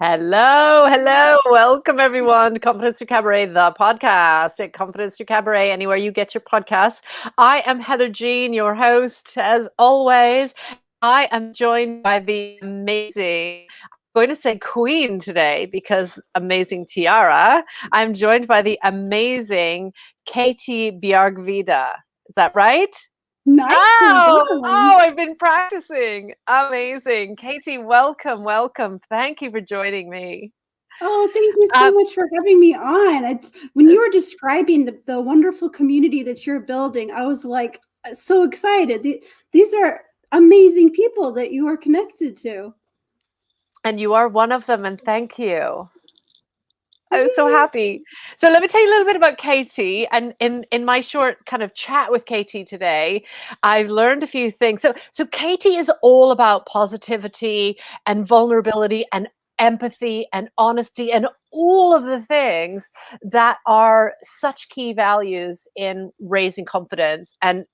Hello. Welcome everyone to Confidence Through Cabaret, the podcast at Confidence Through Cabaret, anywhere you get your podcasts. I am Heather Jean, your host, as always. I am joined by the amazing, I'm going to say queen today because amazing tiara. I'm joined by the amazing Katie Bjargvide. Is that right? Nicely Oh, done. I've been practicing. Amazing. Katie, welcome. Thank you for joining me. Oh, thank you so Um, much for having me on. When you were describing the wonderful community that you're building, I was like so excited. These are amazing people that you are connected to. and you are one of them, and thank you. I'm so Yay. happy. So let me tell you a little bit about Katie. And in my short kind of chat with Katie today, I've learned a few things. So Katie is all about positivity and vulnerability and empathy and honesty and all of the things that are such key values in raising confidence and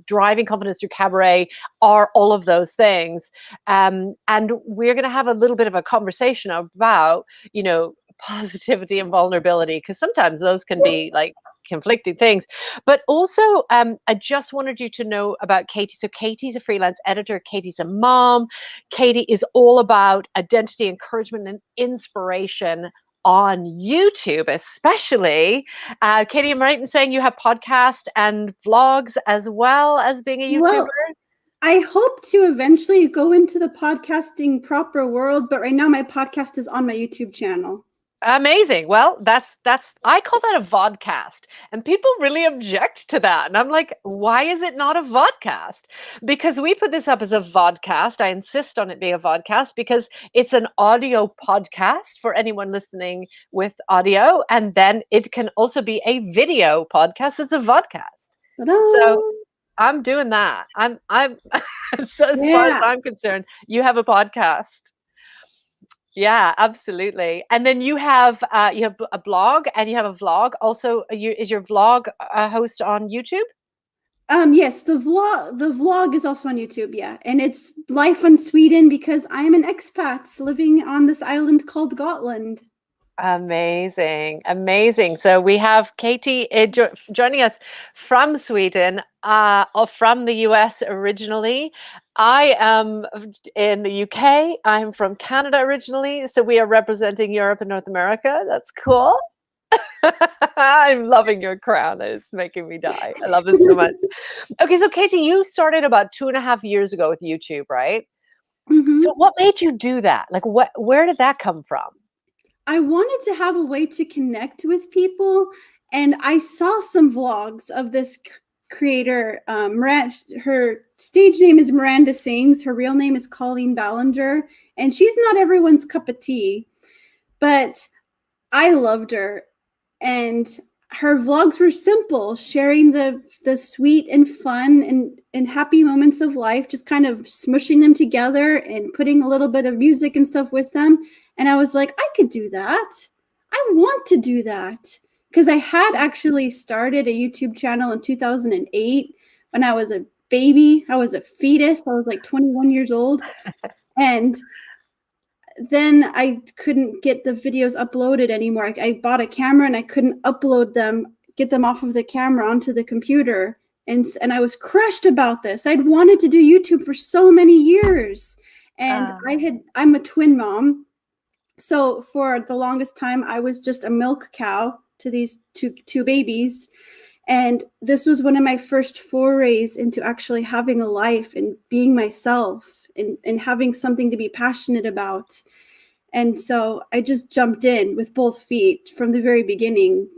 driving confidence through cabaret are all of those things. And we're going to have a little bit of a conversation about positivity and vulnerability, because sometimes those can be like conflicting things. But also, I just wanted you to know about Katie. So Katie's a freelance editor. Katie's a mom. Katie is all about identity, encouragement, and inspiration on YouTube, especially. Katie, am I right in saying you have podcast and vlogs as well as being a YouTuber? Well, I hope to eventually go into the podcasting proper world, but right now my podcast is on my YouTube channel. Amazing. Well, that's I call that a vodcast. And people really object to that. And I'm like, why is it not a vodcast? Because we put this up as a vodcast. I insist on it being a vodcast because it's an audio podcast for anyone listening with audio. And then it can also be a video podcast. It's a vodcast. Ta-da! So I'm doing that. I'm so as far as Yeah. I'm concerned, you have a podcast. Yeah, absolutely. And then you have a blog and you have a vlog. Also, is your vlog host on YouTube? Yes, the vlog is also on YouTube, yeah. And it's life in Sweden because I'm an expat living on this island called Gotland. Amazing. So we have Katie joining us from Sweden, or from the US originally. I am in the UK. I'm from Canada originally. So we are representing Europe and North America. That's cool. I'm loving your crown. It's making me die. I love it so much. Okay, so Katie, you started about 2.5 years ago with YouTube, right? Mhm. So what made you do that? Like, where did that come from? I wanted to have a way to connect with people, and I saw some vlogs of this creator. Her stage name is Miranda Sings. Her real name is Colleen Ballinger, and she's not everyone's cup of tea, but I loved her, and her vlogs were simple, sharing the sweet and fun and happy moments of life, just kind of smushing them together and putting a little bit of music and stuff with them. And I was like, I could do that. I want to do that. Because I had actually started a YouTube channel in 2008 when I was a baby. I was a fetus. I was like 21 years old. And then I couldn't get the videos uploaded anymore. I bought a camera and I couldn't upload them, get them off of the camera onto the computer. And I was crushed about this. I'd wanted to do YouTube for so many years. And Uh, I'm a twin mom. So for the longest time, I was just a milk cow to these two babies. And this was one of my first forays into actually having a life and being myself and having something to be passionate about. And so I just jumped in with both feet from the very beginning,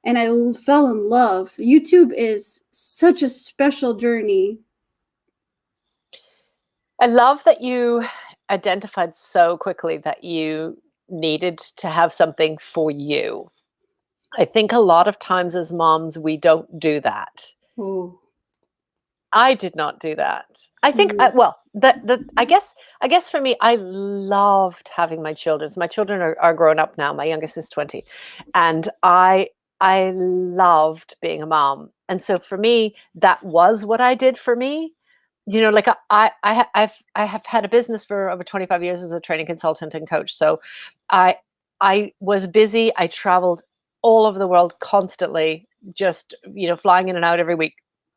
and I fell in love. YouTube is such a special journey. I love that you identified so quickly that you needed to have something for you. I think a lot of times as moms, we don't do that. Oh, I did not do that. I think, mm, well, I guess for me, I loved having my children. So my children are grown up now. My youngest is 20, and I loved being a mom. And so for me, that was what I did for me. like I have had a business for over 25 years as a training consultant and coach. So I I was busy. I traveled all over the world constantly, just flying in and out every week.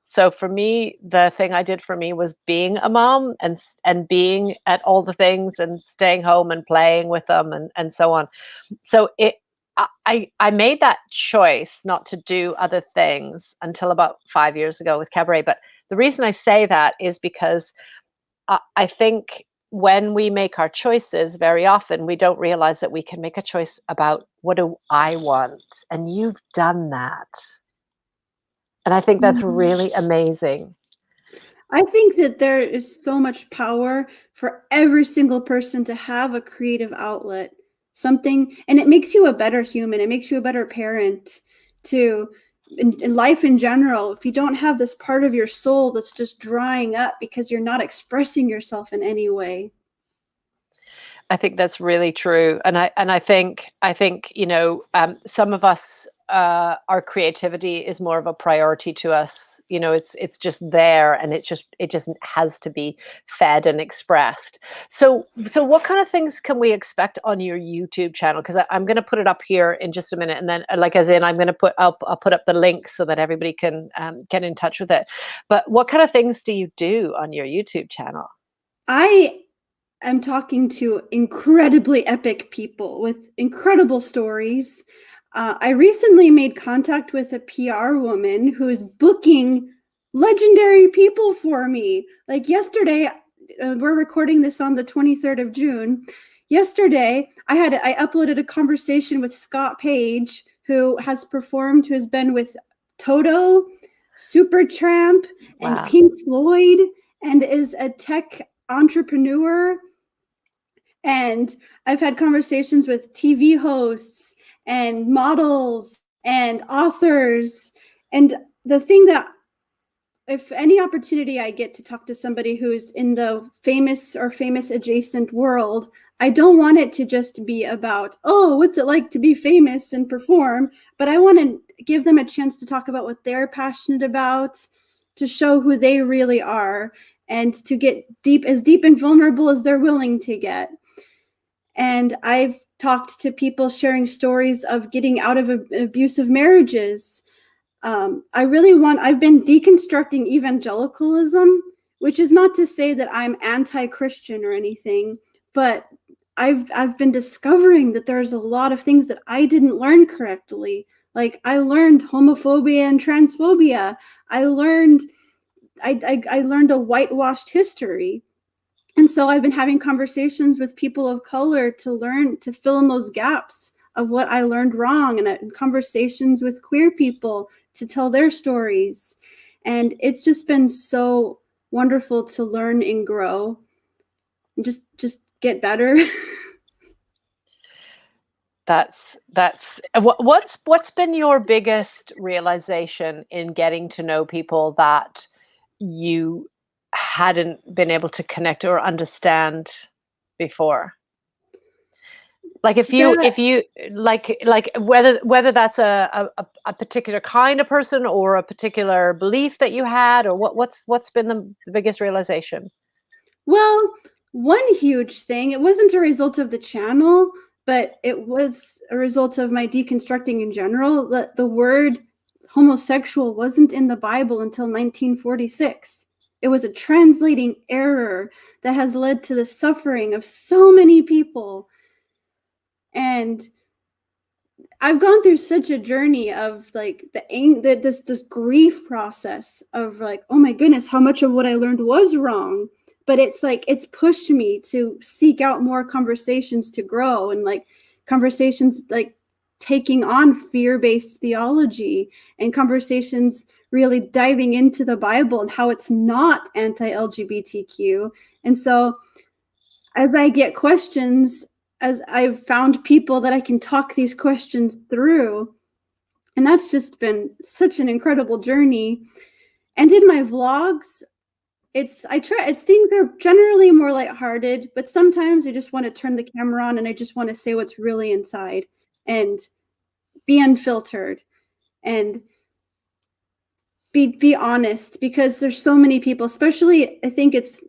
So for me, the thing I did for me was being a mom and being at all the things and staying home and playing with them and so on. So I made that choice not to do other things until about 5 years ago with Cabaret. But the reason I say that is because I think when we make our choices, very often we don't realize that we can make a choice about what do I want, and you've done that, and I think that's Mhm. really amazing. I think that there is so much power for every single person to have a creative outlet, something, and it makes you a better human. It makes you a better parent to in life in general. If you don't have this part of your soul that's just drying up because you're not expressing yourself in any way. I think that's really true, and I think some of us, our creativity is more of a priority to us. It's just there, and it just has to be fed and expressed. So what kind of things can we expect on your YouTube channel? Because I'm going to put it up here in just a minute, and then like as in I'm going to I'll put up the link so that everybody can get in touch with it. But what kind of things do you do on your YouTube channel? I am talking to incredibly epic people with incredible stories. I recently made contact with a PR woman who's booking legendary people for me. Like yesterday, we're recording this on the 23rd of June. Yesterday, I uploaded a conversation with Scott Page, who has been with Toto, Supertramp, and Wow. Pink Floyd, and is a tech entrepreneur. And I've had conversations with TV hosts and models and authors. And the thing that, if any opportunity I get to talk to somebody who's in the famous or famous adjacent world, I don't want it to just be about, oh, what's it like to be famous and perform? But I want to give them a chance to talk about what they're passionate about, to show who they really are, and to get deep and vulnerable as they're willing to get. And I've talked to people sharing stories of getting out of abusive marriages. I've been deconstructing evangelicalism, which is not to say that I'm anti-Christian or anything, but I've been discovering that there's a lot of things that I didn't learn correctly. Like I learned homophobia and transphobia. I learned I learned a whitewashed history. And so I've been having conversations with people of color to fill in those gaps of what I learned wrong, and conversations with queer people to tell their stories. And it's just been so wonderful to learn and grow and just get better. What's been your biggest realization in getting to know people that you hadn't been able to connect or understand before? Like That if you like whether that's a particular kind of person or a particular belief that you had, or what's been the biggest realization? Well, one huge thing, it wasn't a result of the channel, but it was a result of my deconstructing in general. The word homosexual wasn't in the Bible until 1946. It was a translating error that has led to the suffering of so many people. And I've gone through such a journey of like this grief process of like, oh my goodness, how much of what I learned was wrong. But it's like it's pushed me to seek out more conversations to grow, and like conversations like taking on fear-based theology, and conversations really diving into the Bible and how it's not anti-LGBTQ. And so as I get questions, as I've found people that I can talk these questions through, and that's just been such an incredible journey. And in my vlogs, it's things are generally more lighthearted, but sometimes I just want to turn the camera on and I just want to say what's really inside and be unfiltered. And be honest, because there's so many people, especially I think it's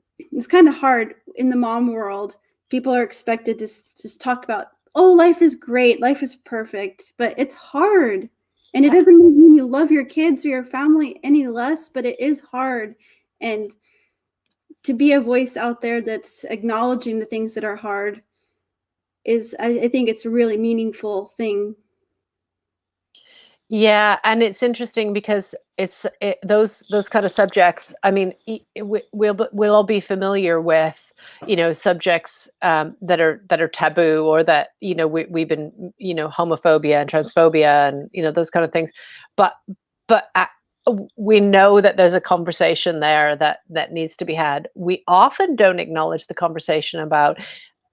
kind of hard in the mom world. People are expected to just talk about, oh, life is great, life is perfect, but it's hard. And it doesn't mean you love your kids or your family any less, but it is hard. And to be a voice out there that's acknowledging the things that are hard is, I think it's a really meaningful thing. Yeah, and it's interesting because those kind of subjects. I mean, we'll all be familiar with, subjects that are taboo, or that we've been, homophobia and transphobia and those kind of things, but but we know that there's a conversation there that needs to be had. We often don't acknowledge the conversation about,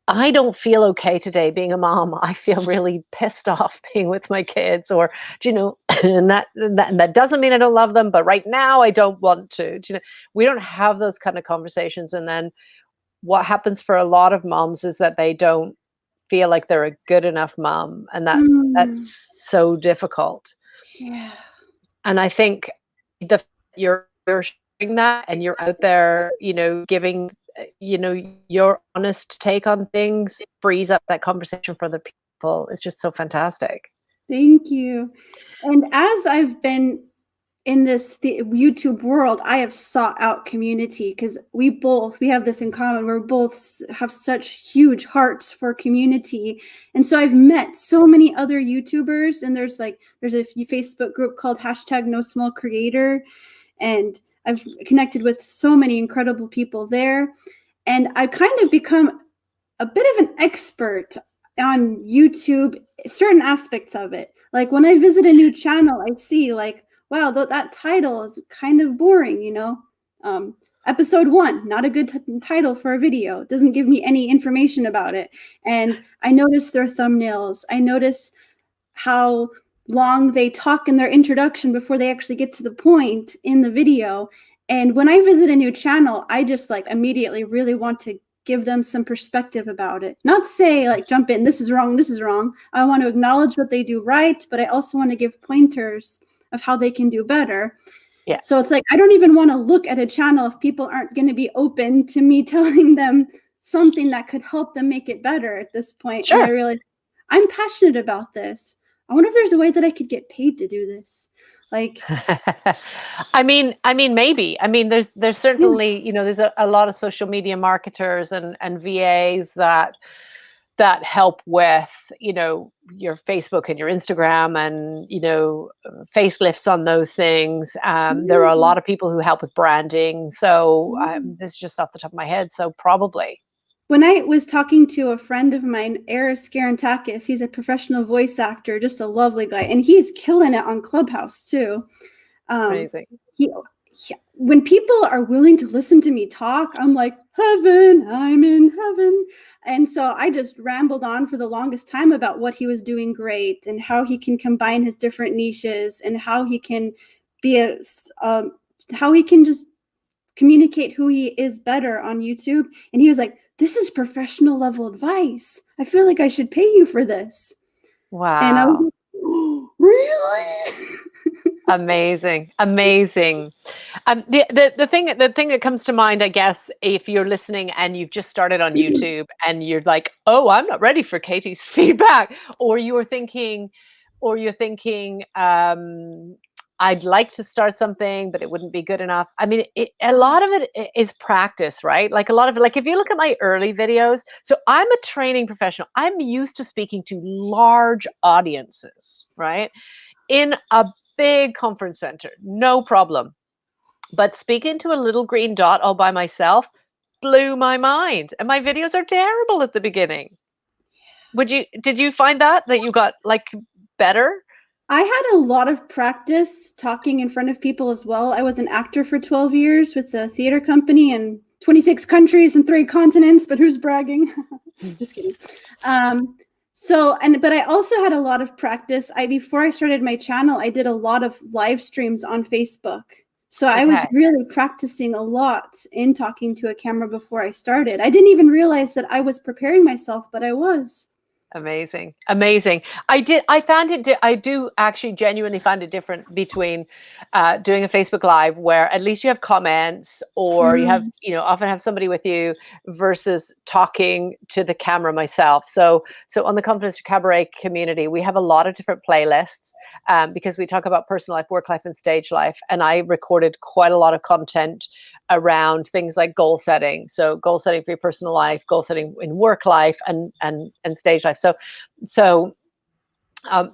I don't feel okay today being a mom. I feel really pissed off being with my kids, or and that doesn't mean I don't love them, but right now I don't want to. We don't have those kind of conversations, and then what happens for a lot of moms is that they don't feel like they're a good enough mom, and that's so difficult. Yeah. And I think you're sharing that, and you're out there, giving your honest take on things, frees up that conversation for other people. It's just so fantastic. Thank you. And as I've been in the YouTube world, I have sought out community, because we have this in common. We're both have such huge hearts for community. And so I've met so many other YouTubers, and there's a Facebook group called #NoSmallCreator. And I've connected with so many incredible people there. And I've kind of become a bit of an expert on YouTube, certain aspects of it. Like when I visit a new channel, I see like, wow, that title is kind of boring, episode 1, not a good title for a video. It doesn't give me any information about it. And I notice their thumbnails. I notice how long they talk in their introduction before they actually get to the point in the video. And when I visit a new channel, I just like immediately really want to give them some perspective about it. Not say like, jump in, this is wrong, this is wrong. I want to acknowledge what they do right, but I also want to give pointers of how they can do better. Yeah. So it's like, I don't even want to look at a channel if people aren't going to be open to me telling them something that could help them make it better at this point. Sure. And I realized I'm passionate about this. I wonder if there's a way that I could get paid to do this. Like, I mean, maybe. I mean, there's certainly, there's a lot of social media marketers and VAs that help with, your Facebook and your Instagram and, facelifts on those things. There are a lot of people who help with branding. So this is just off the top of my head. So probably. When I was talking to a friend of mine, Eris Garantakis, he's a professional voice actor, just a lovely guy, and he's killing it on Clubhouse too. Amazing. When people are willing to listen to me talk, I'm like, heaven, I'm in heaven. And so I just rambled on for the longest time about what he was doing great and how he can combine his different niches and how he can be how he can just communicate who he is better on YouTube. And he was like, this is professional level advice. I feel like I should pay you for this. Wow. And I was like, oh, really? Amazing. The thing that comes to mind, I guess, if you're listening and you've just started on YouTube and you're like, oh, I'm not ready for Katie's feedback, or you're thinking, I'd like to start something, but it wouldn't be good enough. I mean, a lot of it is practice, right? Like a lot of it, like if you look at my early videos, so I'm a training professional. I'm used to speaking to large audiences, right? In a big conference center, no problem. But speaking to a little green dot all by myself blew my mind. And my videos are terrible at the beginning. Did you find that you got like better? I had a lot of practice talking in front of people as well. I was an actor for 12 years with a theater company in 26 countries and 3 continents, but who's bragging? Just kidding. But I also had a lot of practice. Before I started my channel, I did a lot of live streams on Facebook. So I was really practicing a lot in talking to a camera before I started. I didn't even realize that I was preparing myself, but I was. Amazing. Amazing. I do actually genuinely find it different between doing a Facebook Live where at least you have comments or you have, Mm. often have somebody with you versus talking to the camera myself. So on the Confidence Cabaret community, we have a lot of different playlists because we talk about personal life, work life, and stage life. And I recorded quite a lot of content around things like goal setting. So goal setting for your personal life, goal setting in work life, and stage life. So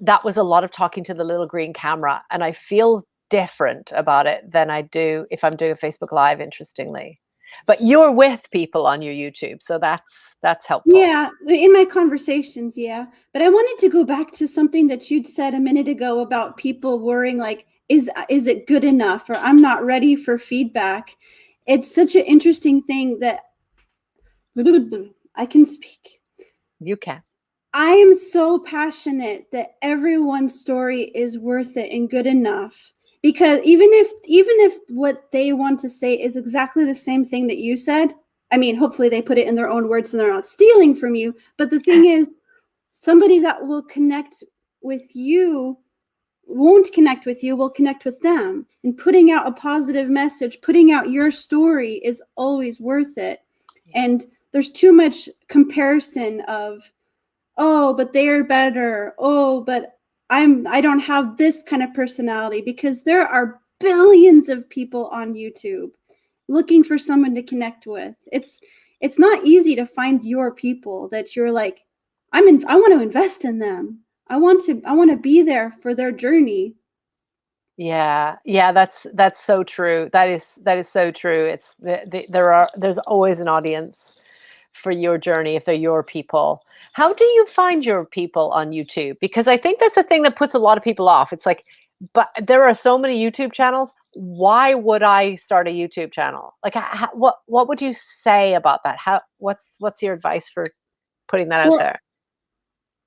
that was a lot of talking to the little green camera, and I feel different about it than I do if I'm doing a Facebook Live. Interestingly, but you're with people on your YouTube, so that's helpful. Yeah, in my conversations, yeah. But I wanted to go back to something that you'd said a minute ago about people worrying like, is it good enough, or I'm not ready for feedback. It's such an interesting thing that I can speak. You can. I am so passionate that everyone's story is worth it and good enough. Because even if what they want to say is exactly the same thing that you said, I mean, hopefully they put it in their own words and they're not stealing from you. But the thing is, somebody that will connect with you won't connect with you, will connect with them. And putting out a positive message, putting out your story is always worth it. And there's too much comparison of, oh, but they're better. Oh, but I don't have this kind of personality, because there are billions of people on YouTube looking for someone to connect with. It's not easy to find your people that you're like, I want to invest in them. I want to be there for their journey. Yeah, yeah, that's so true. That is so true. There's always an audience for your journey if they're your people. How do you find your people on YouTube? Because I think that's a thing that puts a lot of people off. It's like, but there are so many YouTube channels. Why would I start a YouTube channel? Like, what would you say about that? What's your advice for putting that out Well, there?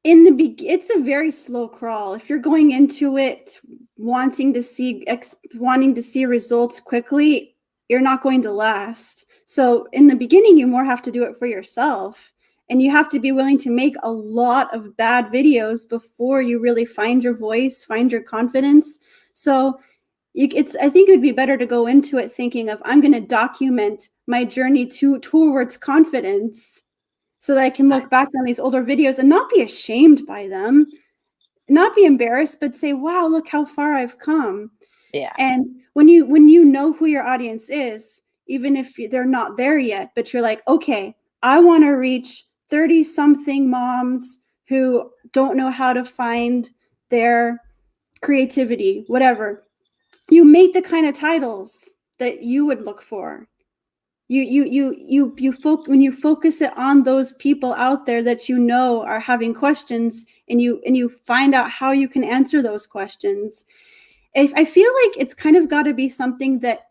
it's a very slow crawl. If you're going into it wanting to see results quickly, you're not going to last. So in the beginning, you more have to do it for yourself, and you have to be willing to make a lot of bad videos before you really find your voice, find your confidence. So I think it would be better to go into it thinking of, I'm going to document my journey towards confidence, so that I can Right. look back on these older videos and not be ashamed by them, not be embarrassed, but say, wow, look how far I've come. Yeah. And when you know who your audience is, even if they're not there yet, but you're like, okay, I want to reach 30 something moms who don't know how to find their creativity, whatever. You make the kind of titles that you would look for. When you focus it on those people out there that you know are having questions, and you find out how you can answer those questions. If I feel like it's kind of got to be something that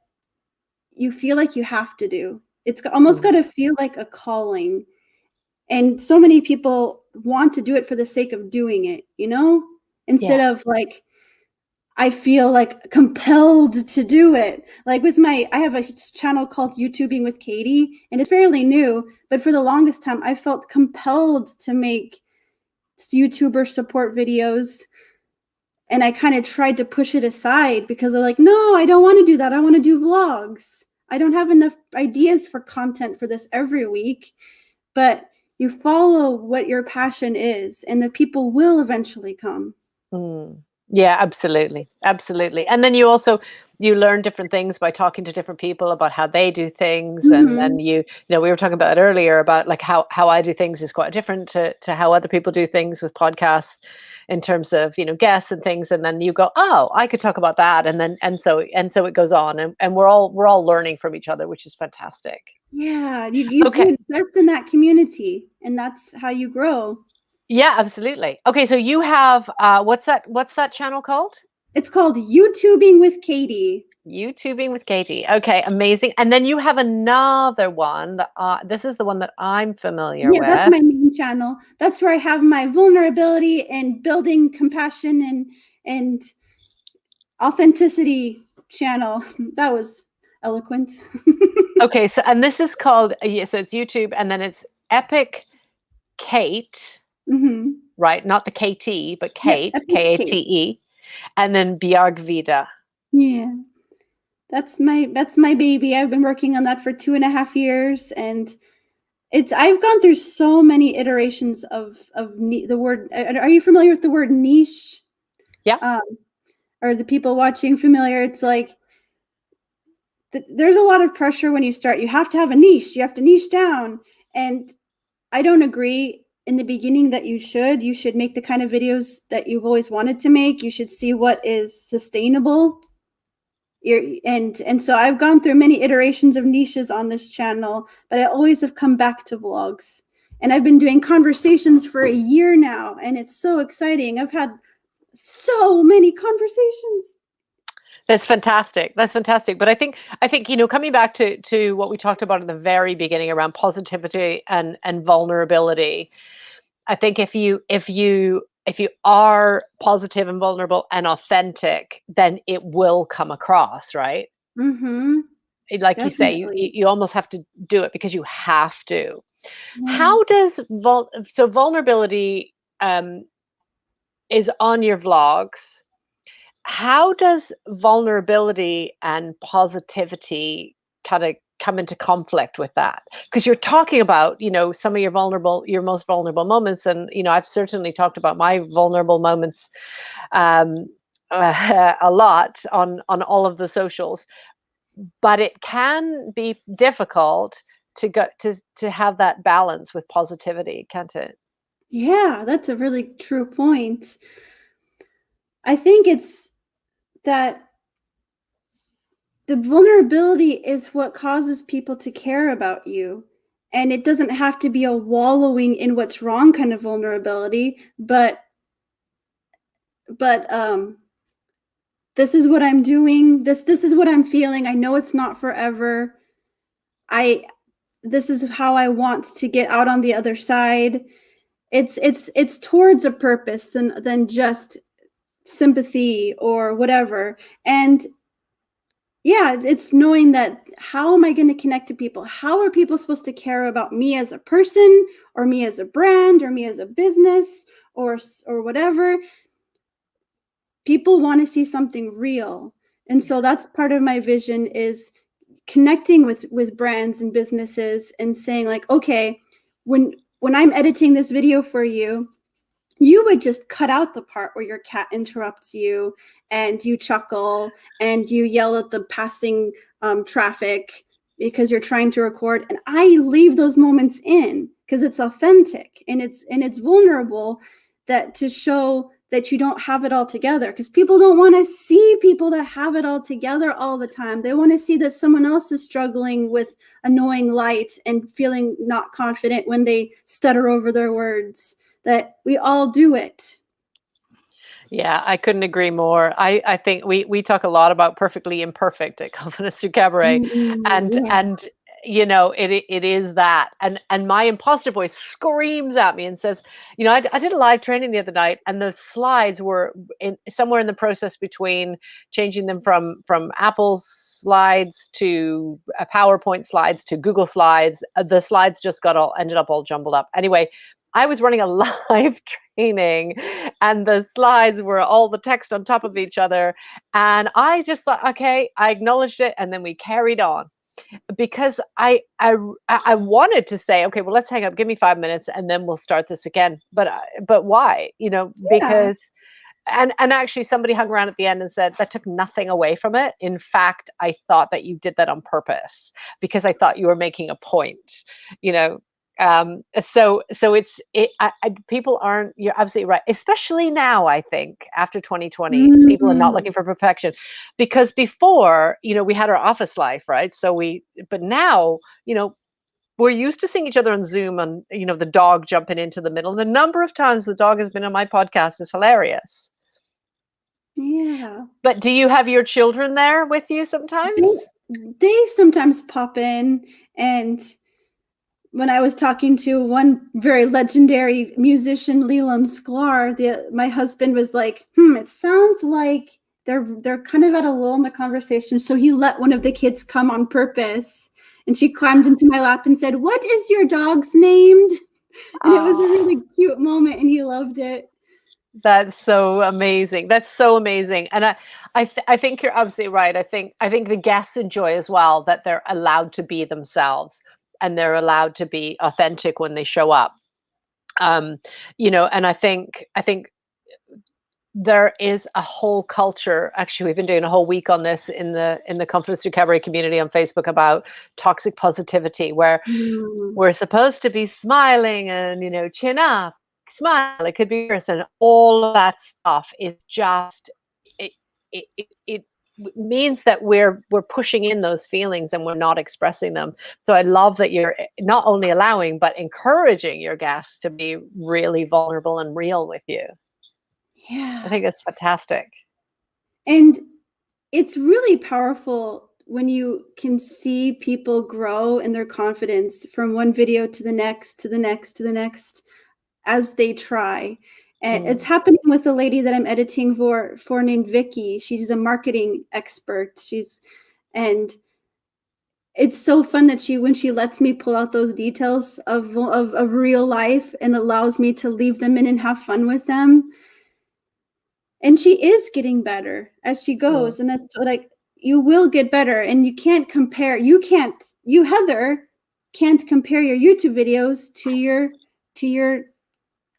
you feel like you have to do. It's almost got Mm. to feel like a calling. And so many people want to do it for the sake of doing it, instead Yeah. of like, I feel like compelled to do it. Like I have a channel called YouTubing with Katie, and it's fairly new, but for the longest time, I felt compelled to make YouTuber support videos. And I kind of tried to push it aside because they're like, no, I don't want to do that. I want to do vlogs. I don't have enough ideas for content for this every week. But you follow what your passion is, and the people will eventually come. Mm. Yeah, absolutely. Absolutely. And then you learn different things by talking to different people about how they do things. And Mm-hmm. then we were talking about it earlier about like how I do things is quite different to how other people do things with podcasts in terms of, guests and things. And then you go, oh, I could talk about that. And so it goes on, and we're all learning from each other, which is fantastic. Yeah, you Okay. invest in that community, and that's how you grow. Yeah, absolutely. Okay. So you have, what's that channel called? It's called YouTubing with Katie. YouTubing with Katie. Okay, amazing. And then you have another one that this is the one that I'm familiar Yeah, that's with. my main channel. That's where I have my vulnerability and building compassion and authenticity channel. That was eloquent. Okay, so and this is called, yeah, so it's YouTube, and then it's Epic Kate. Mm-hmm. right? Not the KT, but Yep, Kate, epic cake. Kate, and then Bjargvide. Yeah. That's my baby. I've been working on that for 2.5 years, and I've gone through so many iterations of the word. Are you familiar with the word niche? Yeah. Are the people watching familiar? It's like there's a lot of pressure when you start. You have to have a niche. You have to niche down, and I don't agree in the beginning that you should make the kind of videos that you've always wanted to make. You should see what is sustainable. And so I've gone through many iterations of niches on this channel, but I always have come back to vlogs. And I've been doing conversations for a year now, and it's so exciting. I've had so many conversations. That's fantastic. That's fantastic. But I think, coming back to what we talked about at the very beginning around positivity and vulnerability, I think if you are positive and vulnerable and authentic, then it will come across, right? Mm-hmm. Like you say, Definitely. you almost have to do it because you have to. Yeah. How does so vulnerability is on your vlogs? How does vulnerability and positivity kind of come into conflict with that? Because you're talking about, some of your most vulnerable moments, and I've certainly talked about my vulnerable moments um, a lot on all of the socials. But it can be difficult to have that balance with positivity, can't it? Yeah, that's a really true point. I think it's that the vulnerability is what causes people to care about you. And it doesn't have to be a wallowing in what's wrong kind of vulnerability, but this is what I'm doing. This is what I'm feeling. I know it's not forever. I This is how I want to get out on the other side. It's towards a purpose than just sympathy or whatever. And yeah, it's knowing that how am I going to connect to people? How are people supposed to care about me as a person, or me as a brand, or me as a business, or whatever? People want to see something real. And so that's part of my vision, is connecting with brands and businesses and saying like, okay, when I'm editing this video for you, you would just cut out the part where your cat interrupts you and you chuckle and you yell at the passing traffic because you're trying to record, and I leave those moments in because it's authentic and it's vulnerable, that to show that you don't have it all together, because people don't want to see people that have it all together all the time. They want to see that someone else is struggling with annoying light and feeling not confident when they stutter over their words, that we all do it. Yeah, I couldn't agree more. I think we talk a lot about perfectly imperfect at Confidence to Cabaret, and Yeah. it is that, and my imposter voice screams at me and says, I did a live training the other night, and the slides were somewhere in the process between changing them from Apple's slides to PowerPoint slides to Google slides. The slides just ended up all jumbled up. Anyway, I was running a live training, and the slides were all the text on top of each other. And I just thought, okay, I acknowledged it, and then we carried on, because I wanted to say, okay, well, let's hang up, give me 5 minutes, and then we'll start this again. But why? Yeah. Because and actually somebody hung around at the end and said that took nothing away from it. In fact, I thought that you did that on purpose because I thought you were making a point. You know, people aren't, you're absolutely right, especially now. I think after 2020 people are not Mm. looking for perfection, because before, we had our office life, right? But now, we're used to seeing each other on Zoom, and the dog jumping into the middle. The number of times the dog has been on my podcast is hilarious. Yeah. But do you have your children there with you sometimes? They sometimes pop in, and when I was talking to one very legendary musician, Leland Sklar, my husband was like, it sounds like they're kind of at a lull in the conversation. So he let one of the kids come on purpose, and she climbed into my lap and said, "What is your dog's named?" And it was a Oh, really cute moment, and he loved it. that's so amazing. That's so amazing. And I think you're absolutely right. I think the guests enjoy as well that they're allowed to be themselves and they're allowed to be authentic when they show up. Um, and I think there is a whole culture. Actually, we've been doing a whole week on this in the Confidence Through Cabaret community on Facebook about toxic positivity, where Mm. we're supposed to be smiling and chin up, smile. It could be worse, and all of that stuff is just it means that we're pushing in those feelings and we're not expressing them. So I love that you're not only allowing but encouraging your guests to be really vulnerable and real with you. I Yeah. think that's fantastic. And it's really powerful when you can see people grow in their confidence from one video to the next, to the next, to the next, as they try. And it's Mm. happening with a lady that I'm editing for named Vicky. She's a marketing expert. And it's so fun that when she lets me pull out those details of real life and allows me to leave them in and have fun with them. And she is getting better as she Mm. goes. And that's like, you will get better, and you Heather can't compare your YouTube videos to your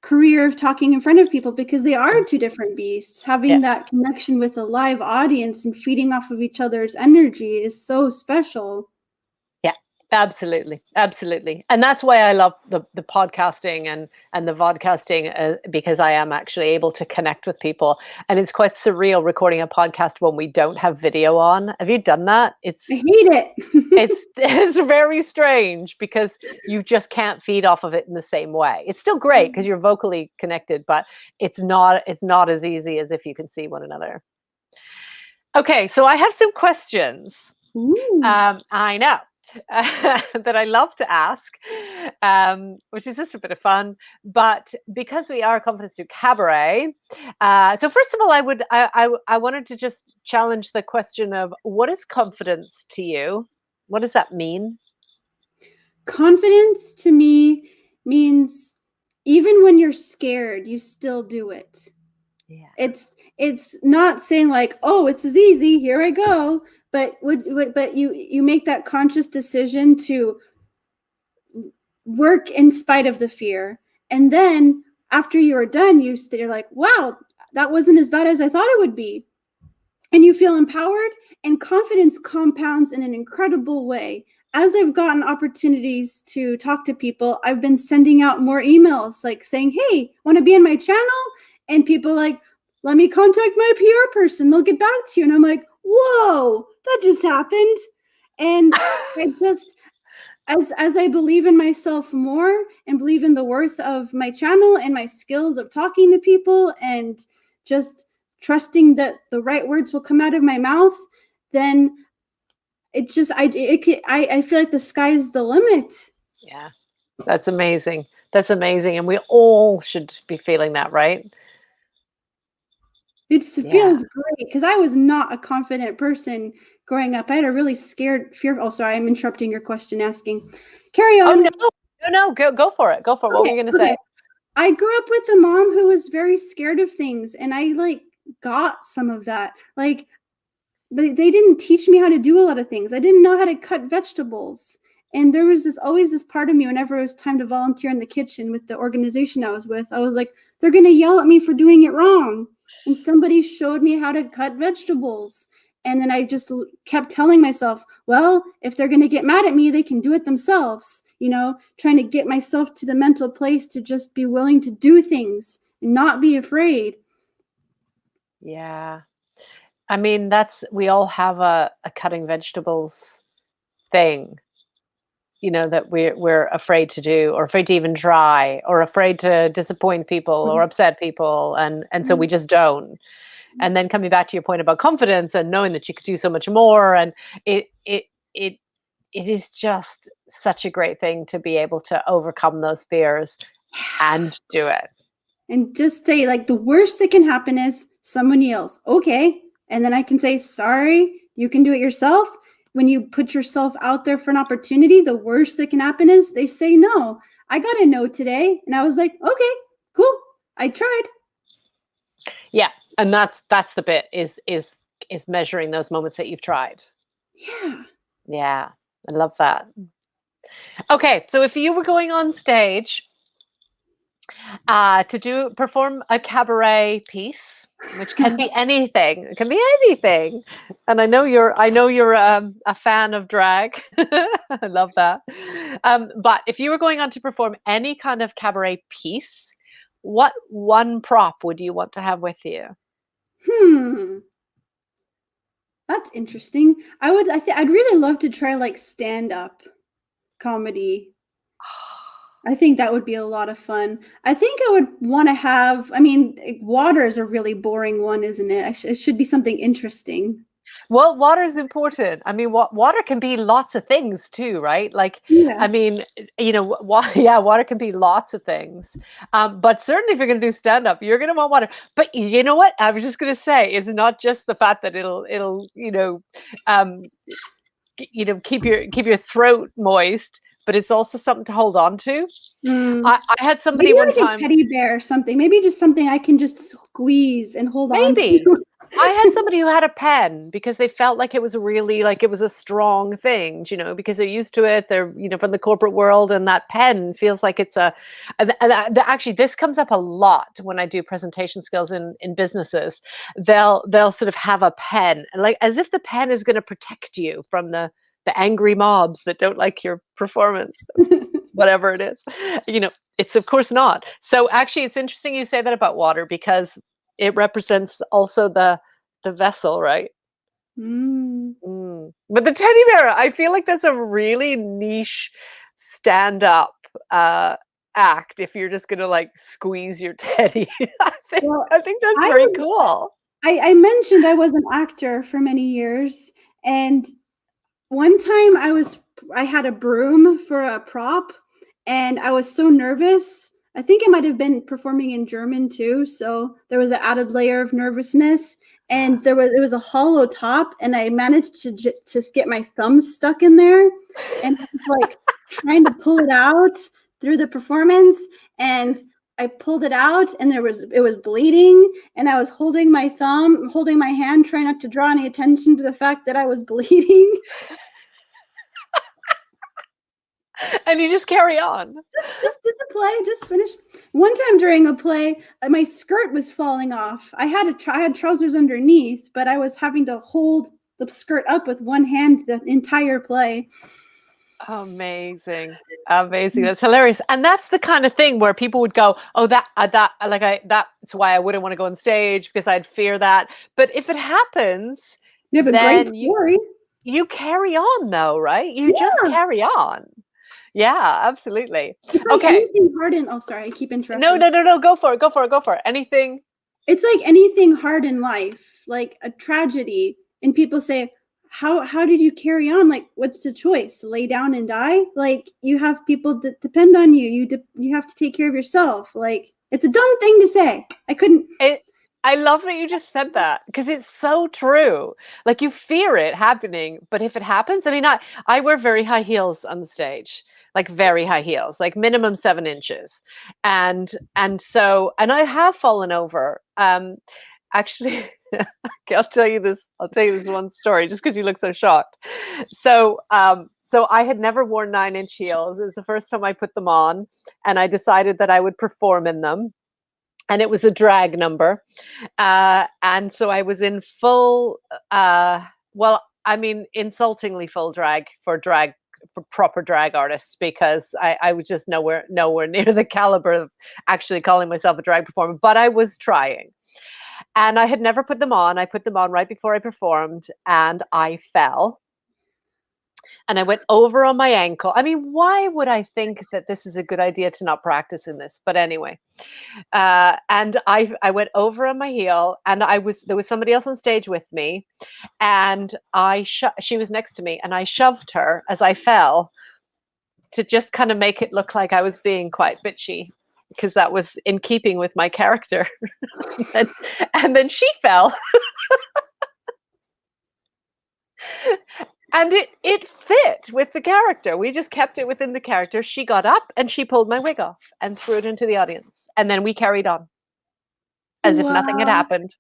career of talking in front of people, because they are Mm. two different beasts. Yeah. Having that connection with a live audience and feeding off of each other's energy is so special. Yeah, absolutely, absolutely, and that's why I love the podcasting and the vodcasting, because I am actually able to connect with people, and it's quite surreal recording a podcast when we don't have video on. Have you done that? It's I hate it. it's it's very strange because you just can't feed off of it in the same way. It's still great because you're vocally connected, but it's not as easy as if you can see one another. Okay, so I have some questions. Ooh. I know that I love to ask, which is just a bit of fun. But because we are Confidence Through Cabaret, so first of all, I wanted to just challenge the question of what is confidence to you? What does that mean? Confidence to me means even when you're scared, you still do it. Yeah. It's not saying like, oh, it's as easy, here I go, but you make that conscious decision to work in spite of the fear. And then after you're done, you're like, wow, that wasn't as bad as I thought it would be. And you feel empowered, and confidence compounds in an incredible way. As I've gotten opportunities to talk to people, I've been sending out more emails like saying, hey, want to be in my channel? And people like, let me contact my PR person. They'll get back to you. And I'm like, whoa, that just happened. And I just, as I believe in myself more and believe in the worth of my channel and my skills of talking to people and just trusting that the right words will come out of my mouth, then I feel like the sky is the limit. Yeah, that's amazing. That's amazing, and we all should be feeling that, right? It Yeah. feels great because I was not a confident person growing up. I had a really fear. Oh, sorry, I'm interrupting your question asking. Carry Oh on. no, no, no. Go for it. Go for it. What were Okay, you going to say? okay. I grew up with a mom who was very scared of things, and I like got some of that. Like, but they didn't teach me how to do a lot of things. I didn't know how to cut vegetables. And there was always this part of me whenever it was time to volunteer in the kitchen with the organization I was with. I was like, they're going to yell at me for doing it wrong. And somebody showed me how to cut vegetables. And then I just kept telling myself, well, if they're going to get mad at me, they can do it themselves. Trying to get myself to the mental place to just be willing to do things and not be afraid. Yeah. I mean, we all have a cutting vegetables thing, that we're afraid to do, or afraid to even try, or afraid to disappoint people or upset people, and so we just don't. And then coming back to your point about confidence and knowing that you could do so much more, and it is just such a great thing to be able to overcome those fears and do it. And just say, like, the worst that can happen is someone yells, okay. And then I can say, sorry, you can do it yourself. When you put yourself out there for an opportunity, the worst that can happen is they say no. I got a no today. And I was like, okay, cool. I tried. Yeah, and that's the bit is measuring those moments that you've tried. Yeah. Yeah, I love that. Okay, so if you were going on stage to perform a cabaret piece, which can be anything, it can be anything, and I know you're a fan of drag. I love that. But if you were going on to perform any kind of cabaret piece, what one prop would you want to have with you? Hmm. That's interesting. I'd really love to try like stand-up comedy. I think that would be a lot of fun. I think I would want to have, I mean, water is a really boring one, isn't it? It should be something interesting. Well, water is important. I mean, water can be lots of things too, right? Like, Yeah. I mean, yeah, water can be lots of things. But certainly, if you're going to do stand up, you're going to want water. But you know what? I was just going to say, it's not just the fact that it'll um, keep your throat moist, but it's also something to hold on to. Mm. I had somebody Maybe one like a time. teddy bear or something. Maybe just something I can just squeeze and hold on Maybe. to. I had somebody who had a pen because they felt like it was really like it was a strong thing, because they're used to it. They're, from the corporate world, and that pen feels like it's actually this comes up a lot when I do presentation skills in businesses. They'll sort of have a pen, like as if the pen is going to protect you from the angry mobs that don't like your performance, whatever it is. It's of course not. So actually, it's interesting you say that about water because it represents also the vessel, right? Mm. But the teddy bear, I feel like that's a really niche stand-up act if you're just gonna like squeeze your teddy. I think Well, I think that's I very was cool. I mentioned I was an actor for many years, and one time I had a broom for a prop, and I was so nervous. I think I might have been performing in German too, so there was an added layer of nervousness. And it was a hollow top, and I managed to just get my thumbs stuck in there, and I was like trying to pull it out through the performance, and I pulled it out, and it was bleeding, and I was holding my hand, trying not to draw any attention to the fact that I was bleeding. And you just carry on. Just did the play, just finished. One time during a play, my skirt was falling off. I had trousers underneath, but I was having to hold the skirt up with one hand the entire play. Amazing. Amazing. That's hilarious. And that's the kind of thing where people would go, "Oh, that's why I wouldn't want to go on stage because I'd fear that." But if it happens, You have a great then story. you carry on though, right? You just Yeah. carry on. Yeah, absolutely. It's like Okay. anything hard in, oh, sorry, I keep No, interrupting. no, no, no. Go for it. Go for it. Go for it. Anything. It's like anything hard in life, like a tragedy, and people say, how did you carry on? Like, what's the choice? Lay down and die? Like, you have people that depend on you. You have to take care of yourself. Like, it's a dumb thing to say. I couldn't. I love that you just said that because it's so true. Like you fear it happening, but if it happens, I mean, I wear very high heels on the stage, like very high heels, like minimum 7 inches, and I have fallen over. Actually, I'll tell you this. I'll tell you this one story just because you look so shocked. So I had never worn 9-inch heels. It was the first time I put them on, and I decided that I would perform in them, and it was a drag number. And so I was in full, well, I mean, insultingly full drag for proper drag artists because I was just nowhere near the caliber of actually calling myself a drag performer, but I was trying. And I had never put them on. I put them on right before I performed, and I fell and I went over on my ankle. I mean, why would I think that this is a good idea to not practice in this? But anyway, and I went over on my heel, and there was somebody else on stage with me, and she was next to me, and I shoved her as I fell to just kind of make it look like I was being quite bitchy because that was in keeping with my character. and, and then she fell. And it fit with the character. We just kept it within the character. She got up and she pulled my wig off and threw it into the audience. And then we carried on as if nothing had Wow. happened.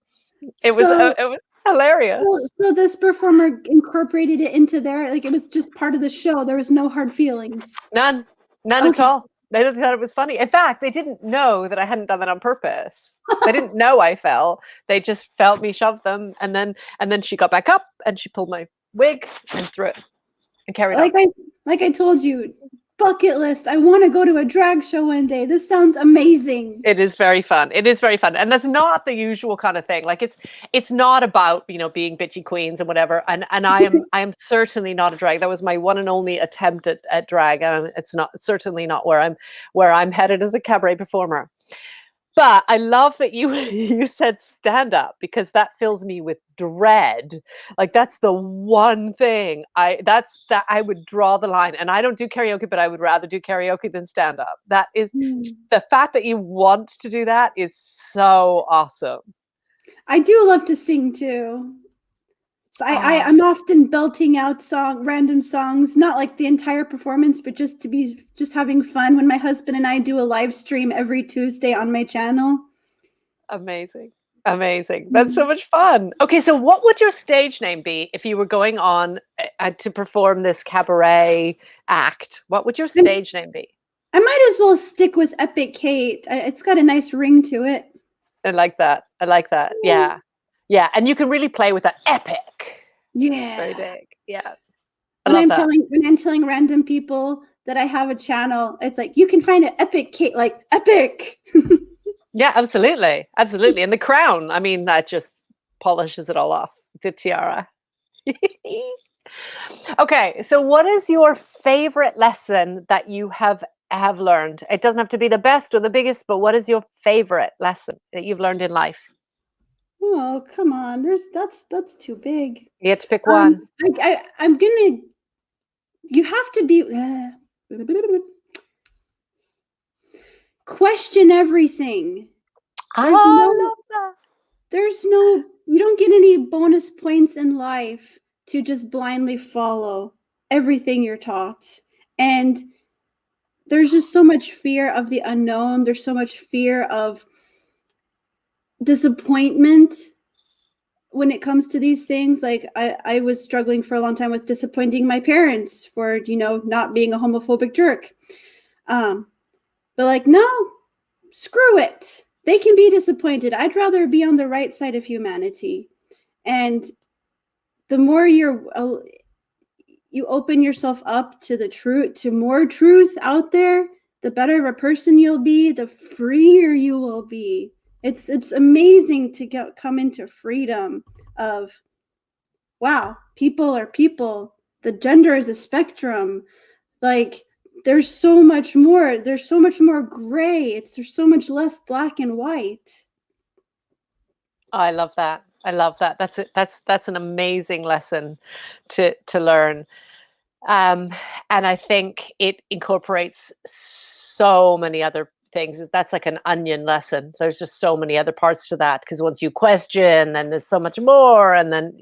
It So, was hilarious. so this performer incorporated it into their, like, it was just part of the show. There was no hard feelings. None at Okay. all. They didn't thought it was funny. In fact, they didn't know that I hadn't done that on purpose. They didn't know I fell. They just felt me shove them, and then she got back up and she pulled my wig and threw it and carried on. Like I told you, bucket list. I want to go to a drag show one day. This sounds amazing. It is very fun. It is very fun, and that's not the usual kind of thing. Like it's not about being bitchy queens and whatever. And I am certainly not a drag. That was my one and only attempt at drag, and it's certainly not where I'm headed as a cabaret performer. But I love that you said stand up, because that fills me with dread. Like that's the one thing I would draw the line. And I don't do karaoke, but I would rather do karaoke than stand up. That is the fact that you want to do that is so awesome. I do love to sing too. So I'm often belting out random songs, not like the entire performance, but just having fun when my husband and I do a live stream every Tuesday on my channel. Amazing. That's so much fun. Okay, so what would your stage name be if you were going on to perform this cabaret act? What would your stage name be? I might as well stick with Epic Kate. It's got a nice ring to it. I like that. Yeah. Yeah, and you can really play with that epic. Yeah. Very big. Yeah. When I'm telling random people that I have a channel, it's like, you can find an Epic Kate, like epic. Yeah, absolutely. And the crown, I mean, that just polishes it all off. The tiara. Okay, so what is your favorite lesson that you have learned? It doesn't have to be the best or the biggest, but what is your favorite lesson that you've learned in life? Oh, come on. That's too big. You have to pick one. You have to be question everything. You don't get any bonus points in life to just blindly follow everything you're taught. And there's just so much fear of the unknown. There's so much fear of disappointment when it comes to these things. Like I was struggling for a long time with disappointing my parents for, not being a homophobic jerk. But like, no, screw it. They can be disappointed. I'd rather be on the right side of humanity. And the more you open yourself up to the truth, to more truth out there, the better of a person you'll be, the freer you will be. It's amazing to come into freedom of, wow, people are people. The gender is a spectrum. Like, there's so much more. There's so much more gray. There's so much less black and white. I love that. That's it. That's an amazing lesson to learn. And I think it incorporates so many other things. That's like an onion lesson. There's just so many other parts to that, because once you question, then there's so much more, and then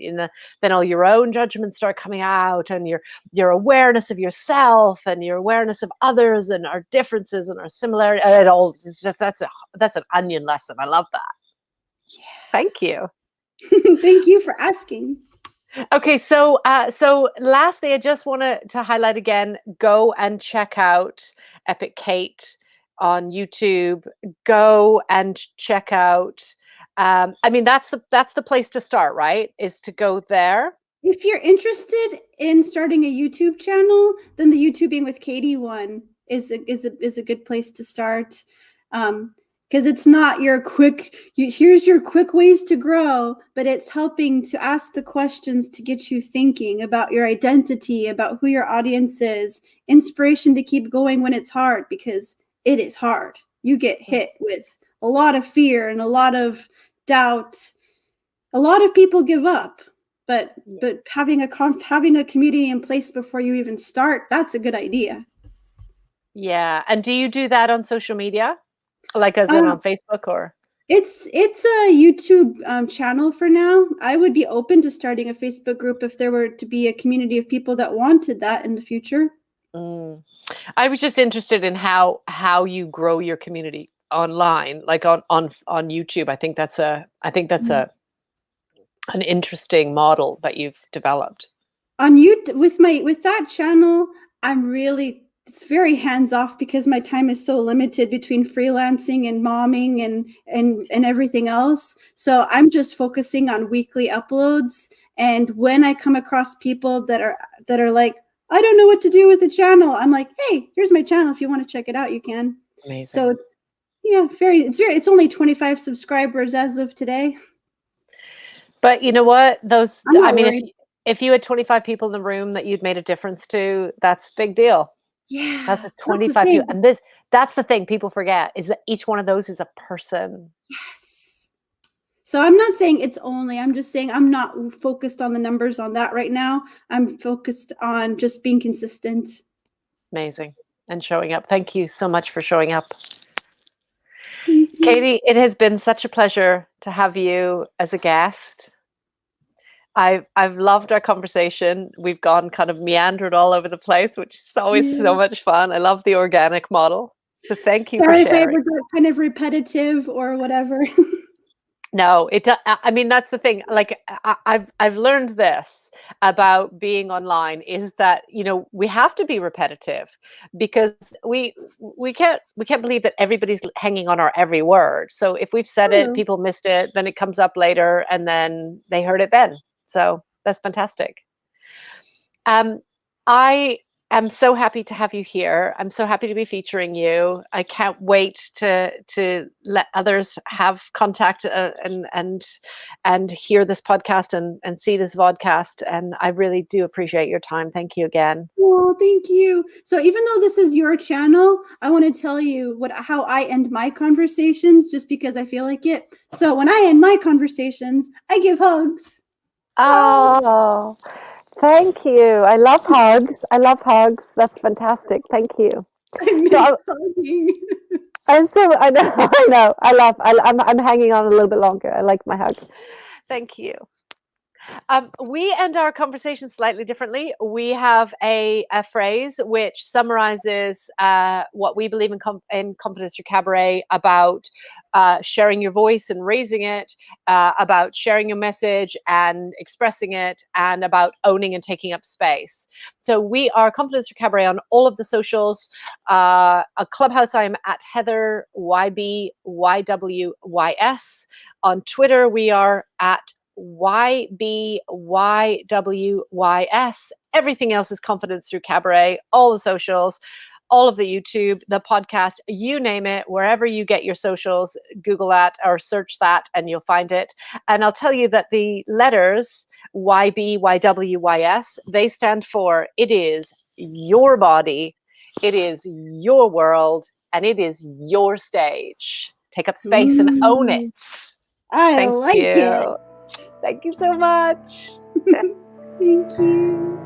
then all your own judgments start coming out, and your awareness of yourself and your awareness of others and our differences and our similarities. It all is just that's an onion lesson. I love that. Yeah. Thank you. Thank you for asking. Okay, so lastly, I just want to highlight again, go and check out Epic Kate on YouTube. Go and check out, I mean, that's the place to start, right? Is to go there. If you're interested in starting a YouTube channel, then the YouTubing with Katie one is a good place to start. Because it's not here's your quick ways to grow, but it's helping to ask the questions to get you thinking about your identity, about who your audience is, inspiration to keep going when it's hard, because it is hard. You get hit with a lot of fear and a lot of doubt. A lot of people give up, but having a community in place before you even start, that's a good idea. Yeah. And do you do that on social media? Like as in on Facebook or? It's a YouTube channel for now. I would be open to starting a Facebook group if there were to be a community of people that wanted that in the future. Mm. I was just interested in how you grow your community online, like on YouTube. I think that's an interesting model that you've developed. On YouTube with that channel, it's very hands off because my time is so limited between freelancing and momming and everything else. So I'm just focusing on weekly uploads. And when I come across people that are like, I don't know what to do with the channel, I'm like, hey, here's my channel. If you want to check it out, you can. Amazing. So yeah, it's only 25 subscribers as of today. But you know what? I'm not worried. If you had 25 people in the room that you'd made a difference to, that's a big deal. Yeah, That's a that's the 25 people. thing. And that's the thing people forget, is that each one of those is a person. Yes. So I'm not saying it's only, I'm just saying I'm not focused on the numbers on that right now. I'm focused on just being consistent. Amazing. And showing up. Thank you so much for showing up. Thank you. Katie, it has been such a pleasure to have you as a guest. I've loved our conversation. We've gone kind of meandered all over the place, which is always so much fun. I love the organic model. So thank you for Sorry sharing. if I ever got kind of repetitive or whatever. No, I mean, that's the thing. Like, I've learned this about being online, is that, you know, we have to be repetitive because we can't believe that everybody's hanging on our every word. So if we've said it, people missed it, then it comes up later, and then they heard it then. So that's fantastic. I am so happy to have you here. I'm so happy to be featuring you. I can't wait to let others have contact and hear this podcast and see this vodcast. And I really do appreciate your time. Thank you again. Well, thank you. So even though this is your channel, I want to tell you how I end my conversations, just because I feel like it. So when I end my conversations, I give hugs. Oh, thank you. I love hugs. I love hugs. That's fantastic. Thank you. I miss hugging. I know, I know. I'm hanging on a little bit longer. I like my hug. Thank you. We end our conversation slightly differently. We have a phrase which summarizes what we believe in Confidence Through Cabaret, about sharing your voice and raising it, about sharing your message and expressing it, and about owning and taking up space. So we are Confidence Through Cabaret on all of the socials. A Clubhouse, I am at Heather YBYWYS. On Twitter, we are at YBYWYS. Everything else is Confidence Through Cabaret. All the socials, all of the YouTube, the podcast, you name it, wherever you get your socials, Google that or search that and you'll find it. And I'll tell you that the letters YBYWYS, they stand for it is your body, it is your world, and it is your stage. Take up space and own it. I like it. Thank you so much. Thank you.